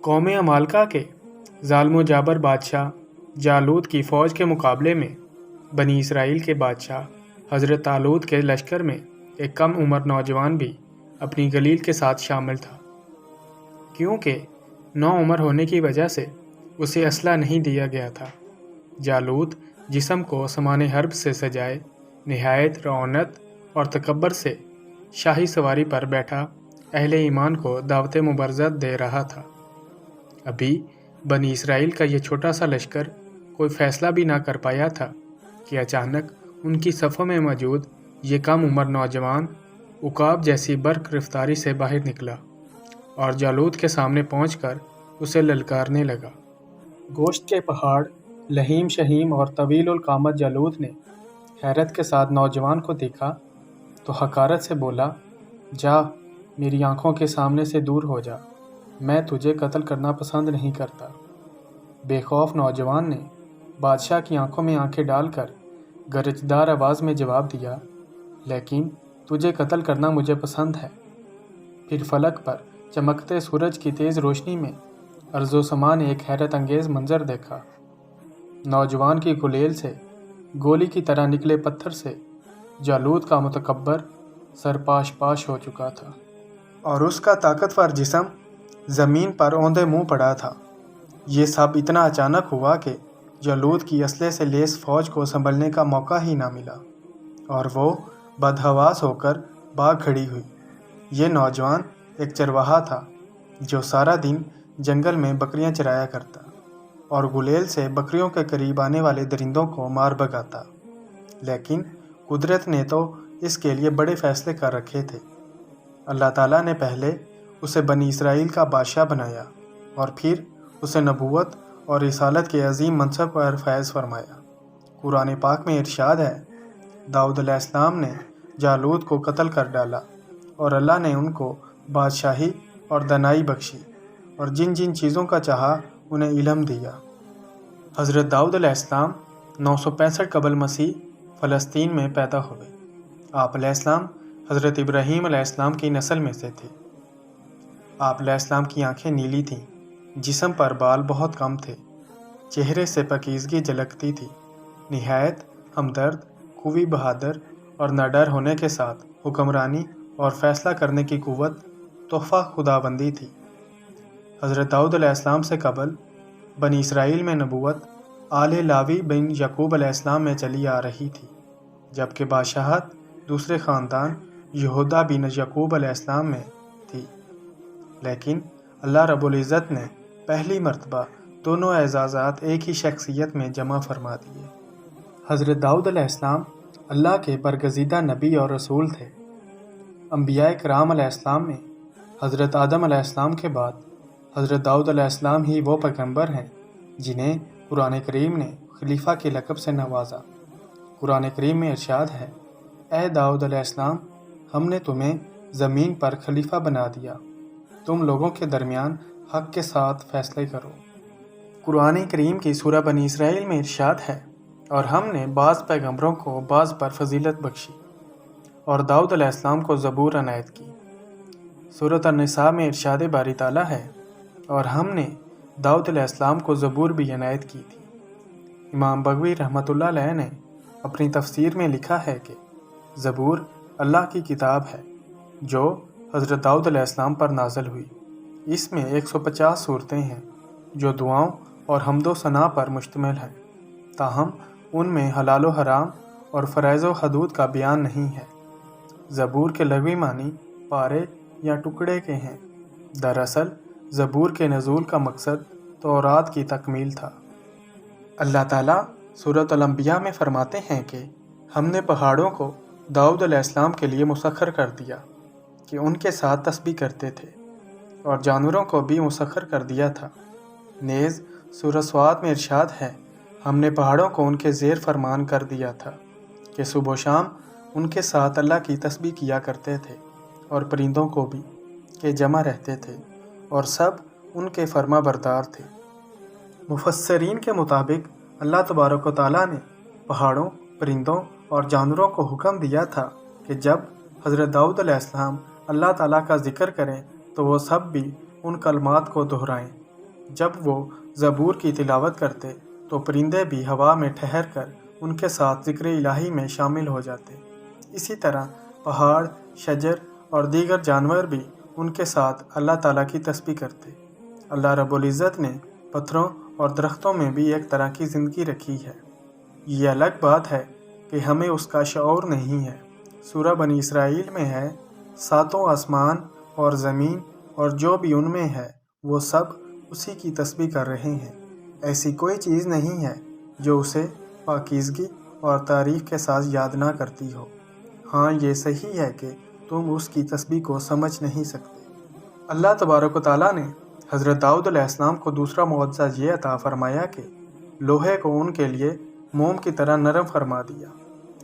قوم عمالقہ کے ظالم و جابر بادشاہ جالوت کی فوج کے مقابلے میں بنی اسرائیل کے بادشاہ حضرت طالوت کے لشکر میں ایک کم عمر نوجوان بھی اپنی گلیل کے ساتھ شامل تھا، کیونکہ نو عمر ہونے کی وجہ سے اسے اسلحہ نہیں دیا گیا تھا۔ جالوت جسم کو سامان حرب سے سجائے نہایت رعونت اور تکبر سے شاہی سواری پر بیٹھا اہل ایمان کو دعوت مبارزت دے رہا تھا۔ ابھی بنی اسرائیل کا یہ چھوٹا سا لشکر کوئی فیصلہ بھی نہ کر پایا تھا کہ اچانک ان کی صفوں میں موجود یہ کم عمر نوجوان عقاب جیسی برق رفتاری سے باہر نکلا اور جالوت کے سامنے پہنچ کر اسے للکارنے لگا۔ گوشت کے پہاڑ لہیم شہیم اور طویل القامت جالوت نے حیرت کے ساتھ نوجوان کو دیکھا تو حقارت سے بولا، جا میری آنکھوں کے سامنے سے دور ہو جا، میں تجھے قتل کرنا پسند نہیں کرتا۔ بے خوف نوجوان نے بادشاہ کی آنکھوں میں آنکھیں ڈال کر گرجدار آواز میں جواب دیا، لیکن تجھے قتل کرنا مجھے پسند ہے۔ پھر فلک پر چمکتے سورج کی تیز روشنی میں ارض و سما نے ایک حیرت انگیز منظر دیکھا۔ نوجوان کی گلیل سے گولی کی طرح نکلے پتھر سے جالوت کا متکبر سر پاش پاش ہو چکا تھا اور اس کا طاقتور جسم زمین پر اوندے منہ پڑا تھا۔ یہ سب اتنا اچانک ہوا کہ جالوت کی اسلحے سے لیس فوج کو سنبھلنے کا موقع ہی نہ ملا اور وہ بدحواس ہو کر بھاگ کھڑی ہوئی۔ یہ نوجوان ایک چرواہا تھا جو سارا دن جنگل میں بکریاں چرایا کرتا اور گلیل سے بکریوں کے قریب آنے والے درندوں کو مار بھگاتا، لیکن قدرت نے تو اس کے لیے بڑے فیصلے کر رکھے تھے۔ اللہ تعالیٰ نے پہلے اسے بنی اسرائیل کا بادشاہ بنایا اور پھر اسے نبوت اور رسالت کے عظیم منصب پر فائز فرمایا۔ قرآن پاک میں ارشاد ہے، داؤد علیہ السلام نے جالوت کو قتل کر ڈالا اور اللہ نے ان کو بادشاہی اور دانائی بخشی اور جن جن چیزوں کا چاہا انہیں علم دیا۔ حضرت داؤد علیہ السلام 965 قبل مسیح فلسطین میں پیدا ہوئے۔ آپ علیہ السلام حضرت ابراہیم علیہ السلام کی نسل میں سے تھے۔ آپ علیہ السلام کی آنکھیں نیلی تھیں، جسم پر بال بہت کم تھے، چہرے سے پاکیزگی جھلکتی تھی۔ نہایت ہمدرد، قوی بہادر اور ناڈر ہونے کے ساتھ حکمرانی اور فیصلہ کرنے کی قوت تحفہ خداوندی تھی۔ حضرت داؤد علیہ السلام سے قبل بنی اسرائیل میں نبوت آل لاوی بن یعقوب علیہ السلام میں چلی آ رہی تھی، جبکہ بادشاہت دوسرے خاندان یہودا بن یعقوب علیہ السلام میں تھی۔ لیکن اللہ رب العزت نے پہلی مرتبہ دونوں اعزازات ایک ہی شخصیت میں جمع فرما دیے۔ حضرت داؤد علیہ السلام اللہ کے برگزیدہ نبی اور رسول تھے۔ انبیاء کرام علیہ السلام میں حضرت آدم علیہ السلام کے بعد حضرت داؤد علیہ السلام ہی وہ پیغمبر ہیں جنہیں قرآن کریم نے خلیفہ کے لقب سے نوازا۔ قرآن کریم میں ارشاد ہے، اے داؤد علیہ السلام، ہم نے تمہیں زمین پر خلیفہ بنا دیا، تم لوگوں کے درمیان حق کے ساتھ فیصلے کرو۔ قرآن کریم کی سورہ بنی اسرائیل میں ارشاد ہے، اور ہم نے بعض پیغمبروں کو بعض پر فضیلت بخشی اور داؤد علیہ السلام کو زبور عنایت کی۔ سورۃ النساء میں ارشاد باری تعالیٰ ہے، اور ہم نے داؤد علیہ السلام کو زبور بھی عنایت کی تھی۔ امام بغوی رحمۃ اللہ علیہ نے اپنی تفسیر میں لکھا ہے کہ زبور اللہ کی کتاب ہے جو حضرت داؤد علیہ السلام پر نازل ہوئی۔ اس میں 150 صورتیں ہیں جو دعاؤں اور حمد و ثنا پر مشتمل ہیں، تاہم ان میں حلال و حرام اور فرائض و حدود کا بیان نہیں ہے۔ زبور کے لغوی معنی پارے یا ٹکڑے کے ہیں۔ دراصل زبور کے نزول کا مقصد تورات کی تکمیل تھا۔ اللہ تعالیٰ سورۃ الانبیاء میں فرماتے ہیں کہ ہم نے پہاڑوں کو داؤد علیہ السلام کے لیے مسخر کر دیا کہ ان کے ساتھ تسبیح کرتے تھے، اور جانوروں کو بھی مسخر کر دیا تھا۔ نیز سورہ صاد میں ارشاد ہے، ہم نے پہاڑوں کو ان کے زیر فرمان کر دیا تھا کہ صبح و شام ان کے ساتھ اللہ کی تسبیح کیا کرتے تھے، اور پرندوں کو بھی کہ جمع رہتے تھے اور سب ان کے فرما بردار تھے۔ مفسرین کے مطابق اللہ تبارک و تعالیٰ نے پہاڑوں، پرندوں اور جانوروں کو حکم دیا تھا کہ جب حضرت داؤد علیہ السلام اللہ تعالیٰ کا ذکر کریں تو وہ سب بھی ان کلمات کو دہرائیں جب وہ زبور کی تلاوت کرتے تو پرندے بھی ہوا میں ٹھہر کر ان کے ساتھ ذکر الہی میں شامل ہو جاتے۔ اسی طرح پہاڑ، شجر اور دیگر جانور بھی ان کے ساتھ اللہ تعالیٰ کی تسبیح کرتے۔ اللہ رب العزت نے پتھروں اور درختوں میں بھی ایک طرح کی زندگی رکھی ہے۔ یہ الگ بات ہے کہ ہمیں اس کا شعور نہیں ہے۔ سورہ بنی اسرائیل میں ہے، ساتوں آسمان اور زمین اور جو بھی ان میں ہے وہ سب اسی کی تسبیح کر رہے ہیں۔ ایسی کوئی چیز نہیں ہے جو اسے پاکیزگی اور تعریف کے ساتھ یاد نہ کرتی ہو۔ ہاں، یہ صحیح ہے کہ تم اس کی تسبیح کو سمجھ نہیں سکتے۔ اللہ تبارک و تعالیٰ نے حضرت داؤد علیہ السلام کو دوسرا معجزہ یہ عطا فرمایا کہ لوہے کو ان کے لیے موم کی طرح نرم فرما دیا۔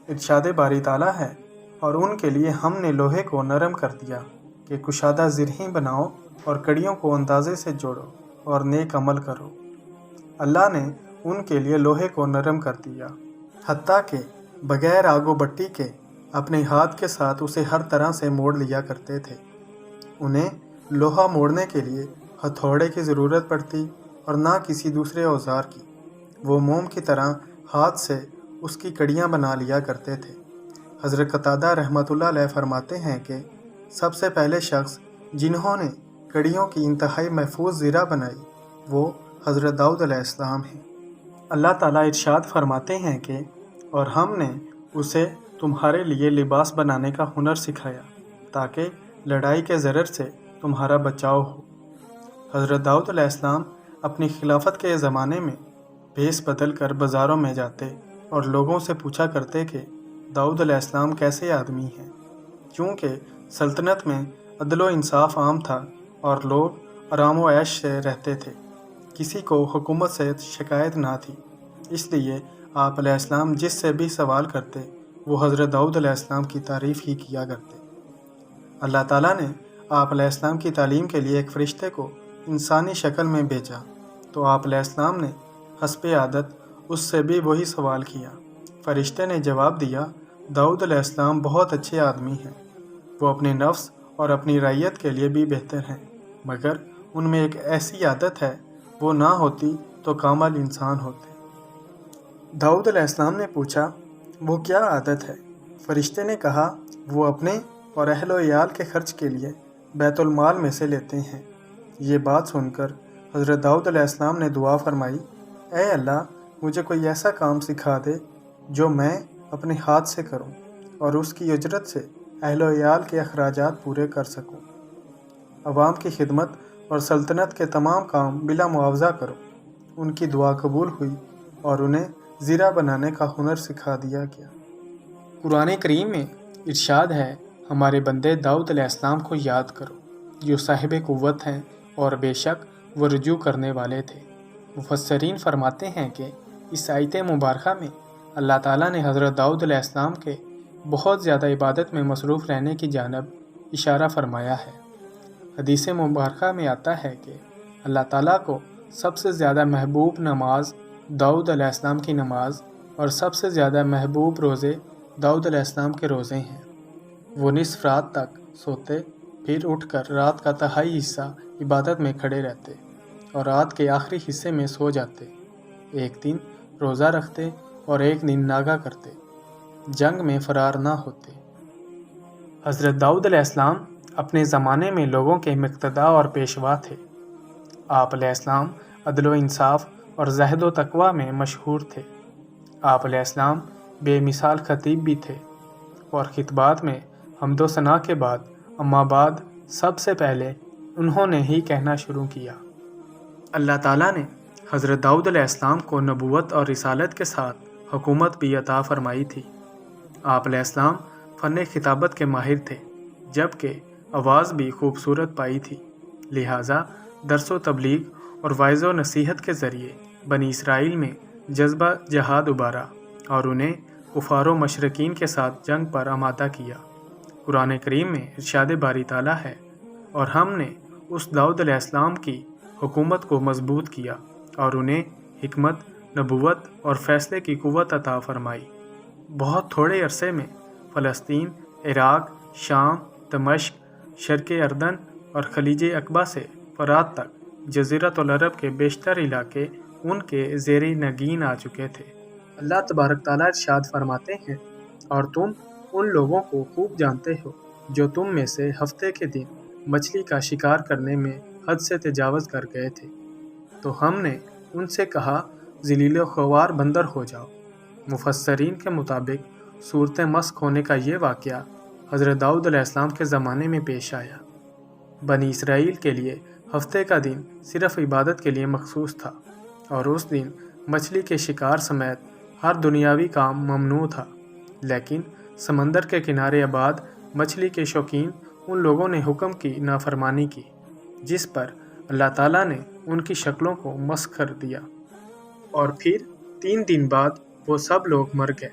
ارشاد باری تعالیٰ ہے، اور ان کے لیے ہم نے لوہے کو نرم کر دیا کہ کشادہ زرہیں بناؤ اور کڑیوں کو اندازے سے جوڑو اور نیک عمل کرو۔ اللہ نے ان کے لیے لوہے کو نرم کر دیا، حتیٰ کہ بغیر آگ و بٹی کے اپنے ہاتھ کے ساتھ اسے ہر طرح سے موڑ لیا کرتے تھے۔ انہیں لوہا موڑنے کے لیے ہتھوڑے کی ضرورت پڑتی اور نہ کسی دوسرے اوزار کی۔ وہ موم کی طرح ہاتھ سے اس کی کڑیاں بنا لیا کرتے تھے۔ حضرت قتادہ رحمۃ اللہ علیہ فرماتے ہیں کہ سب سے پہلے شخص جنہوں نے کڑیوں کی انتہائی محفوظ زرہ بنائی وہ حضرت داؤد علیہ السلام ہیں۔ اللہ تعالیٰ ارشاد فرماتے ہیں کہ اور ہم نے اسے تمہارے لیے لباس بنانے کا ہنر سکھایا تاکہ لڑائی کے ضرر سے تمہارا بچاؤ ہو۔ حضرت داؤد علیہ السلام اپنی خلافت کے زمانے میں بھیس بدل کر بازاروں میں جاتے اور لوگوں سے پوچھا کرتے کہ داؤد علیہ السلام کیسے آدمی ہیں، کیونکہ سلطنت میں عدل و انصاف عام تھا اور لوگ آرام و عیش سے رہتے تھے، کسی کو حکومت سے شکایت نہ تھی۔ اس لیے آپ علیہ السلام جس سے بھی سوال کرتے وہ حضرت داؤد علیہ السلام کی تعریف ہی کیا کرتے۔ اللہ تعالیٰ نے آپ علیہ السلام کی تعلیم کے لیے ایک فرشتے کو انسانی شکل میں بھیجا تو آپ علیہ السلام نے حسب عادت اس سے بھی وہی سوال کیا۔ فرشتے نے جواب دیا، داؤد علیہ السلام بہت اچھے آدمی ہیں، وہ اپنے نفس اور اپنی رعیت کے لیے بھی بہتر ہیں، مگر ان میں ایک ایسی عادت ہے، وہ نہ ہوتی تو کامل انسان ہوتے۔ داؤد علیہ السلام نے پوچھا، وہ کیا عادت ہے؟ فرشتے نے کہا، وہ اپنے اور اہل و عیال کے خرچ کے لیے بیت المال میں سے لیتے ہیں۔ یہ بات سن کر حضرت داؤد علیہ السلام نے دعا فرمائی، اے اللہ، مجھے کوئی ایسا کام سکھا دے جو میں اپنے ہاتھ سے کروں اور اس کی اجرت سے اہل و عیال کے اخراجات پورے کر سکوں۔ عوام کی خدمت اور سلطنت کے تمام کام بلا معاوضہ کرو۔ ان کی دعا قبول ہوئی اور انہیں زرہ بنانے کا ہنر سکھا دیا گیا۔ قرآن کریم میں ارشاد ہے، ہمارے بندے داؤد علیہ السلام کو یاد کرو جو صاحب قوت ہیں اور بے شک وہ رجوع کرنے والے تھے۔ مفسرین فرماتے ہیں کہ اس آیت مبارکہ میں اللہ تعالیٰ نے حضرت داؤد علیہ السلام کے بہت زیادہ عبادت میں مصروف رہنے کی جانب اشارہ فرمایا ہے۔ حدیث مبارکہ میں آتا ہے کہ اللہ تعالیٰ کو سب سے زیادہ محبوب نماز داؤد علیہ السلام کی نماز اور سب سے زیادہ محبوب روزے داؤد علیہ السلام کے روزے ہیں۔ وہ نصف رات تک سوتے، پھر اٹھ کر رات کا تہائی حصہ عبادت میں کھڑے رہتے اور رات کے آخری حصے میں سو جاتے۔ ایک دن روزہ رکھتے اور ایک دن ناگا کرتے، جنگ میں فرار نہ ہوتے۔ حضرت داؤد علیہ السلام اپنے زمانے میں لوگوں کے مقتدا اور پیشوا تھے۔ آپ علیہ السلام عدل و انصاف اور زہد و تقوی میں مشہور تھے۔ آپ علیہ السلام بے مثال خطیب بھی تھے اور خطبات میں حمد و ثنا کے بعد اما بعد سب سے پہلے انہوں نے ہی کہنا شروع کیا۔ اللہ تعالیٰ نے حضرت داؤد علیہ السلام کو نبوت اور رسالت کے ساتھ حکومت بھی عطا فرمائی تھی۔ آپ علیہ السلام فن خطابت کے ماہر تھے، جبکہ آواز بھی خوبصورت پائی تھی، لہٰذا درس و تبلیغ اور وعظ و نصیحت کے ذریعے بنی اسرائیل میں جذبہ جہاد ابھارا اور انہیں کفار و مشرکین کے ساتھ جنگ پر آمادہ کیا۔ قرآن کریم میں ارشاد باری تعالیٰ ہے، اور ہم نے اس داؤد علیہ السلام کی حکومت کو مضبوط کیا اور انہیں حکمت، نبوت اور فیصلے کی قوت عطا فرمائی۔ بہت تھوڑے عرصے میں فلسطین، عراق، شام، دمشق، شرق اردن اور خلیج عقبہ سے فرات تک جزیرۃ العرب کے بیشتر علاقے ان کے زیر نگین آ چکے تھے۔ اللہ تبارک تعالیٰ ارشاد فرماتے ہیں، اور تم ان لوگوں کو خوب جانتے ہو جو تم میں سے ہفتے کے دن مچھلی کا شکار کرنے میں حد سے تجاوز کر گئے تھے، تو ہم نے ان سے کہا ذلیل و خوار بندر ہو جاؤ۔ مفسرین کے مطابق صورت مسخ ہونے کا یہ واقعہ حضرت داؤد علیہ السلام کے زمانے میں پیش آیا۔ بنی اسرائیل کے لیے ہفتے کا دن صرف عبادت کے لیے مخصوص تھا، اور اس دن مچھلی کے شکار سمیت ہر دنیاوی کام ممنوع تھا، لیکن سمندر کے کنارے آباد مچھلی کے شوقین ان لوگوں نے حکم کی نافرمانی کی، جس پر اللہ تعالیٰ نے ان کی شکلوں کو مسخ کر دیا، اور پھر 3 دن بعد وہ سب لوگ مر گئے۔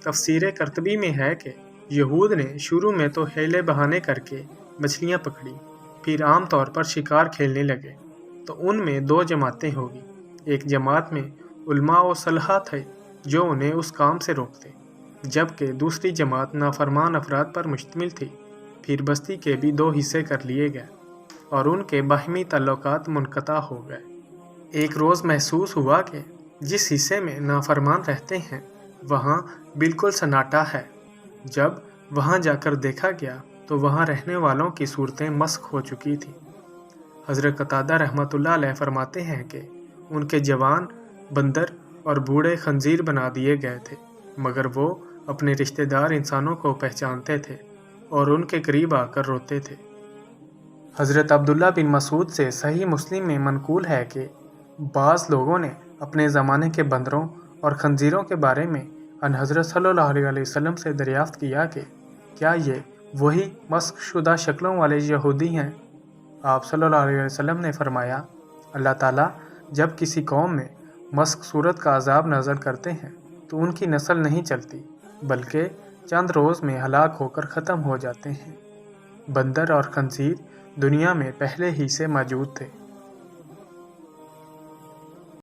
تفسیر قرطبی میں ہے کہ یہود نے شروع میں تو حیلے بہانے کر کے مچھلیاں پکڑی، پھر عام طور پر شکار کھیلنے لگے، تو ان میں 2 جماعتیں ہوگی۔ ایک جماعت میں علماء و صلحاء تھے جو انہیں اس کام سے روکتے، جبکہ دوسری جماعت نافرمان افراد پر مشتمل تھی۔ پھر بستی کے بھی 2 حصے کر لیے گئے، اور ان کے باہمی تعلقات منقطع ہو گئے۔ ایک روز محسوس ہوا کہ جس حصے میں نافرمان رہتے ہیں وہاں بالکل سناٹا ہے۔ جب وہاں جا کر دیکھا گیا تو وہاں رہنے والوں کی صورتیں مسخ ہو چکی تھیں۔ حضرت قتادہ رحمۃ اللہ علیہ فرماتے ہیں کہ ان کے جوان بندر اور بوڑھے خنزیر بنا دیے گئے تھے، مگر وہ اپنے رشتہ دار انسانوں کو پہچانتے تھے اور ان کے قریب آ کر روتے تھے۔ حضرت عبداللہ بن مسعود سے صحیح مسلم میں منقول ہے کہ بعض لوگوں نے اپنے زمانے کے بندروں اور خنزیروں کے بارے میں ان حضرت صلی اللہ علیہ وسلم سے دریافت کیا کہ کیا یہ وہی مسخ شدہ شکلوں والے یہودی ہیں؟ آپ صلی اللہ علیہ وسلم نے فرمایا، اللہ تعالیٰ جب کسی قوم میں مسخ صورت کا عذاب نازل کرتے ہیں تو ان کی نسل نہیں چلتی، بلکہ چند روز میں ہلاک ہو کر ختم ہو جاتے ہیں۔ بندر اور خنزیر دنیا میں پہلے ہی سے موجود تھے،